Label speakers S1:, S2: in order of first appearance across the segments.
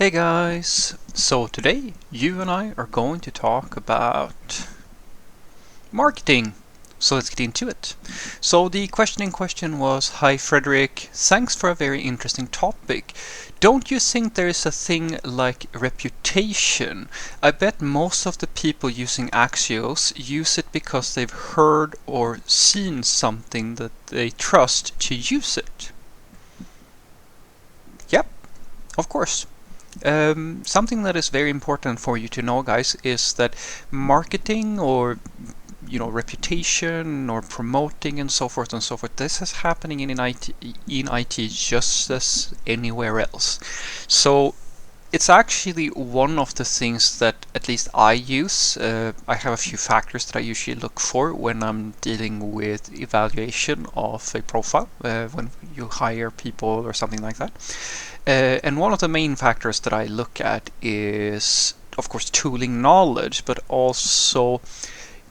S1: Hey guys! So today you and I are going to talk about marketing. So let's get into it. So the question in question was, "Hi Frederick, thanks for a very interesting topic. Don't you think there is a thing like reputation? I bet most of the people using Axios use it because they've heard or seen something that they trust to use it." Yep, of course. Something that is very important for you to know, guys, is that marketing or reputation or promoting and so forth and so forth, this is happening in IT just as anywhere else. So it's actually one of the things that at least I use. I have a few factors that I usually look for when I'm dealing with evaluation of a profile, when you hire people or something like that. And one of the main factors that I look at is, of course, tooling knowledge, but also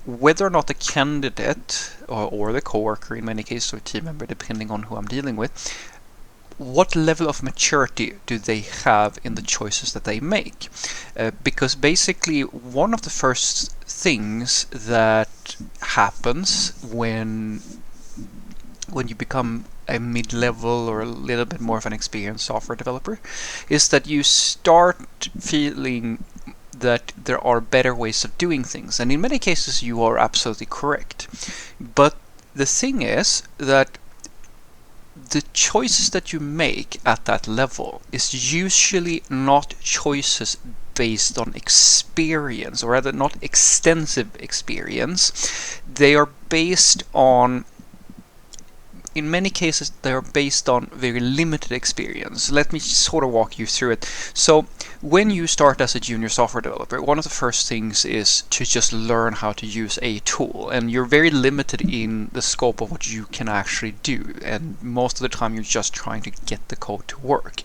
S1: whether or not the candidate or the coworker, in many cases, or team member, depending on who I'm dealing with, what level of maturity do they have in the choices that they make? Because basically, one of the first things that happens when you become a mid-level or a little bit more of an experienced software developer is that you start feeling that there are better ways of doing things. And in many cases you are absolutely correct. But the thing is that the choices that you make at that level is usually not choices based on experience, or rather not extensive experience. They are based on, in many cases, they are based on very limited experience. Let me sort of walk you through it. So when you start as a junior software developer, one of the first things is to just learn how to use a tool, and you're very limited in the scope of what you can actually do, and most of the time you're just trying to get the code to work.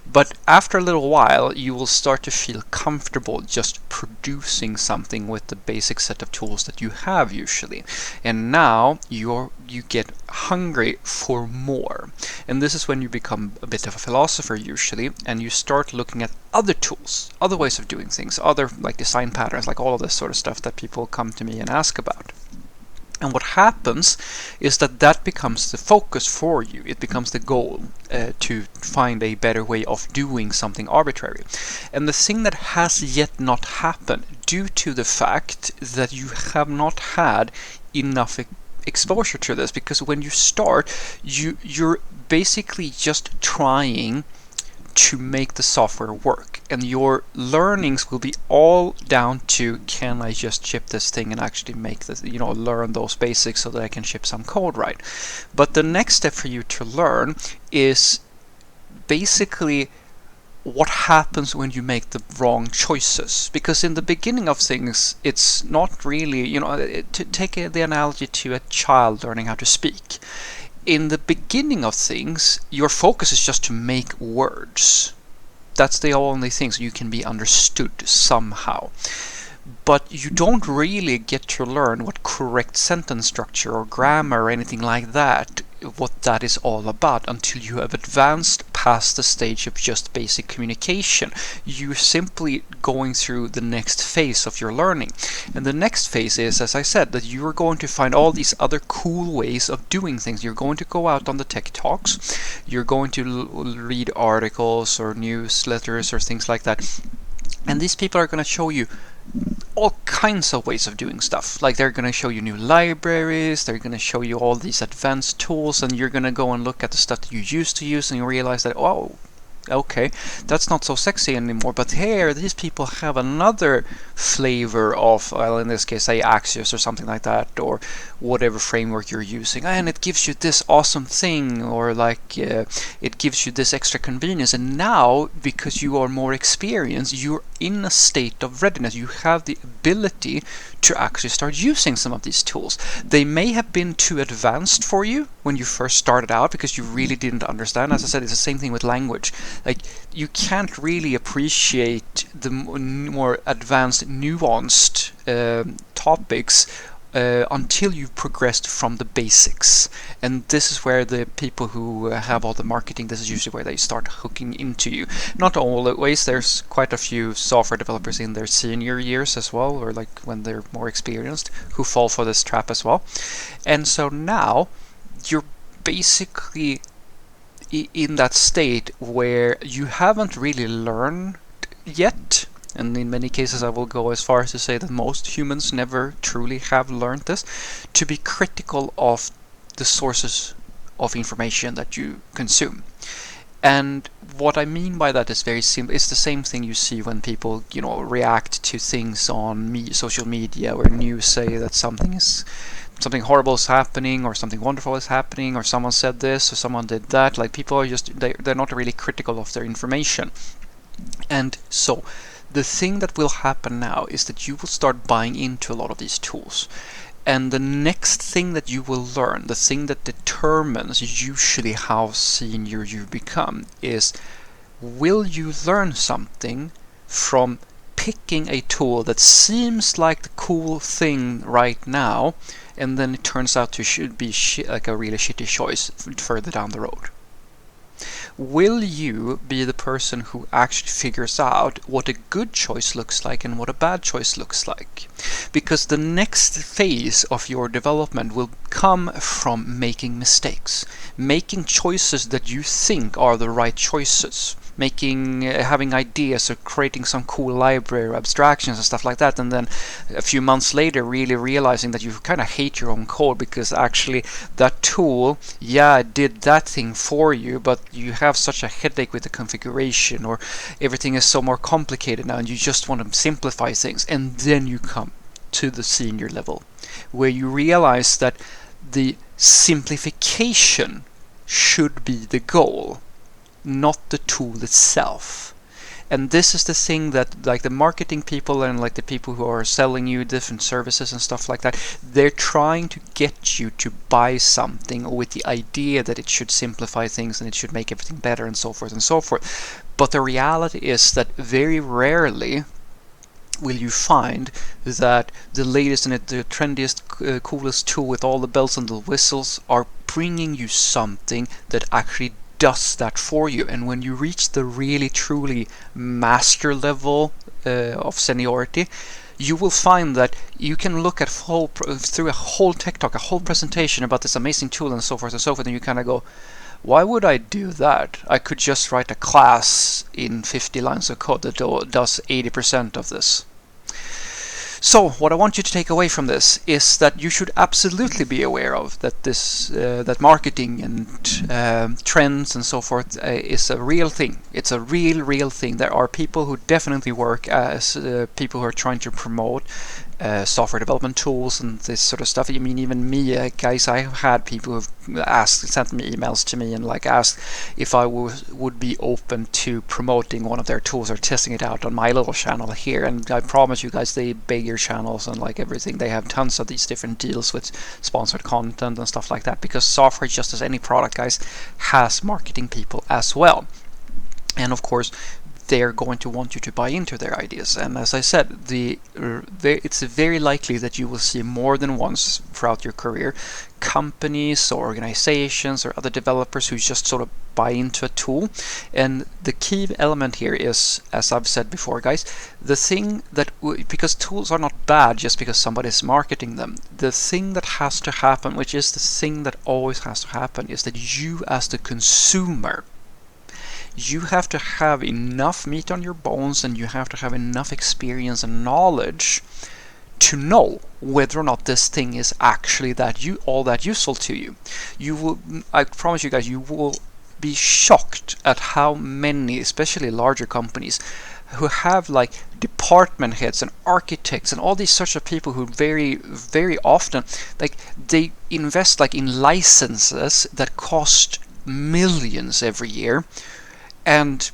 S1: But after a little while, you will start to feel comfortable just producing something with the basic set of tools that you have usually. And now you get hungry for more. And this is when you become a bit of a philosopher usually, and you start looking at other tools, other ways of doing things, other like design patterns, like all of this sort of stuff that people come to me and ask about. And what happens is that becomes the focus for you. It becomes the goal to find a better way of doing something arbitrary. And the thing that has yet not happened, due to the fact that you have not had enough exposure to this, because when you start, you're basically just trying to make the software work, and your learnings will be all down to, can I just ship this thing and actually make this, learn those basics so that I can ship some code right. But the next step for you to learn is basically what happens when you make the wrong choices. Because in the beginning of things, it's not really, to take the analogy to a child learning how to speak. In the beginning of things, your focus is just to make words. That's the only thing, so you can be understood somehow. But you don't really get to learn what correct sentence structure or grammar or anything like that, what that is all about, until you have advanced past the stage of just basic communication. You're simply going through the next phase of your learning. And the next phase is, as I said, that you are going to find all these other cool ways of doing things. You're going to go out on the tech talks, you're going to read articles or newsletters or things like that. And these people are going to show you all kinds of ways of doing stuff. Like, they're going to show you new libraries, they're going to show you all these advanced tools, and you're going to go and look at the stuff that you used to use, and you realize that, oh, okay, that's not so sexy anymore. But here, these people have another flavor of, well, in this case, say Axios or something like that, or whatever framework you're using, and it gives you this awesome thing, or like it gives you this extra convenience. And now, because you are more experienced, you're in a state of readiness. You have the ability to actually start using some of these tools. They may have been too advanced for you when you first started out because you really didn't understand. As I said, it's the same thing with language. Like, you can't really appreciate the more advanced, nuanced topics until you've progressed from the basics. And this is where the people who have all the marketing, this is usually where they start hooking into you. Not always, there's quite a few software developers in their senior years as well, or like when they're more experienced, who fall for this trap as well. And so now you're basically in that state where you haven't really learned yet. And in many cases I will go as far as to say that most humans never truly have learned this, to be critical of the sources of information that you consume. And what I mean by that is very simple. It's the same thing you see when people, react to things on social media, where news say that something horrible is happening, or something wonderful is happening, or someone said this, or someone did that. Like, people are just, they're not really critical of their information. And so the thing that will happen now is that you will start buying into a lot of these tools. And the next thing that you will learn, the thing that determines usually how senior you become, is, will you learn something from picking a tool that seems like the cool thing right now, and then it turns out to be like a really shitty choice further down the road? Will you be the person who actually figures out what a good choice looks like and what a bad choice looks like? Because the next phase of your development will come from making mistakes, making choices that you think are the right choices, having ideas or creating some cool library or abstractions and stuff like that, and then a few months later really realizing that you kind of hate your own code because actually that tool, did that thing for you, but you have such a headache with the configuration, or everything is so more complicated now and you just want to simplify things. And then you come to the senior level where you realize that the simplification should be the goal, not the tool itself. And this is the thing that, like, the marketing people and like the people who are selling you different services and stuff like that, they're trying to get you to buy something with the idea that it should simplify things and it should make everything better and so forth and so forth. But the reality is that very rarely will you find that the latest and the trendiest, coolest tool with all the bells and the whistles are bringing you something that actually does that for you. And when you reach the really truly master level of seniority, you will find that you can look at through a whole tech talk, a whole presentation about this amazing tool and so forth, and you kind of go, why would I do that? I could just write a class in 50 lines of code that does 80% of this. So what I want you to take away from this is that you should absolutely be aware of that that marketing and trends and so forth is a real thing. It's a real thing. There are people who definitely work as people who are trying to promote software development tools and this sort of stuff. I mean, even me, guys, I've had people who've sent me emails to me and like asked if I would be open to promoting one of their tools or testing it out on my little channel here. And I promise you guys, they bigger channels and like everything, they have tons of these different deals with sponsored content and stuff like that, because software, just as any product, guys, has marketing people as well. And of course, they're going to want you to buy into their ideas. And as I said, it's very likely that you will see more than once throughout your career companies or organizations or other developers who just sort of buy into a tool. And the key element here is, as I've said before, guys, the thing that, because tools are not bad just because somebody's marketing them, the thing that has to happen, which is the thing that always has to happen, is that you as the consumer, you have to have enough meat on your bones and you have to have enough experience and knowledge to know whether or not this thing is actually all that useful to you. I promise you guys, you will be shocked at how many, especially larger companies, who have like department heads and architects and all these sorts of people who very, very often, like, they invest like in licenses that cost millions every year. And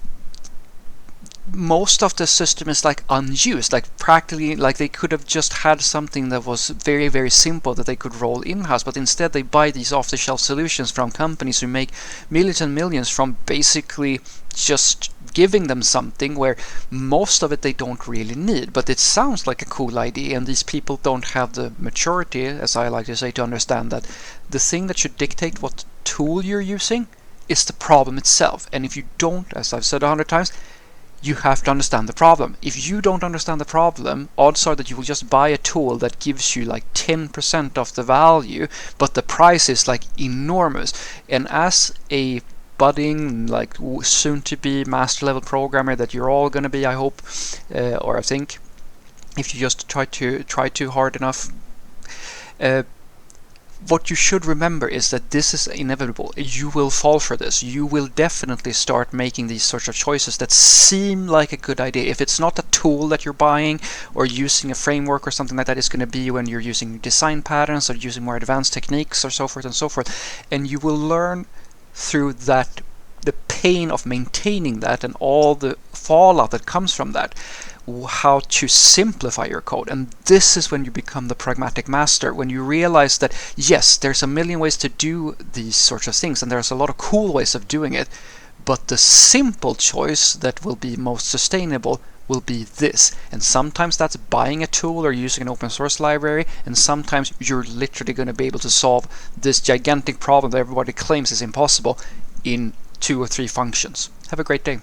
S1: most of the system is like unused, like practically, like they could have just had something that was very, very simple that they could roll in-house, but instead they buy these off-the-shelf solutions from companies who make millions and millions from basically just giving them something where most of it they don't really need, but it sounds like a cool idea, and these people don't have the maturity, as I like to say, to understand that the thing that should dictate what tool you're using is the problem itself. And if you don't, as I've said 100 times, you have to understand the problem. If you don't understand the problem, odds are that you will just buy a tool that gives you like 10% of the value, but the price is like enormous. And as a budding, like soon to be master level programmer that you're all going to be, I hope, or I think, if you just try too hard enough, what you should remember is that this is inevitable. You will fall for this. You will definitely start making these sorts of choices that seem like a good idea. If it's not a tool that you're buying or using a framework or something like that, it's going to be when you're using design patterns or using more advanced techniques or so forth and so forth. And you will learn through that, the pain of maintaining that and all the fallout that comes from that, how to simplify your code. And this is when you become the pragmatic master, when you realize that yes, there's a million ways to do these sorts of things and there's a lot of cool ways of doing it, but the simple choice that will be most sustainable will be this. And sometimes that's buying a tool or using an open source library, and sometimes you're literally going to be able to solve this gigantic problem that everybody claims is impossible in 2 or 3 functions. Have a great day.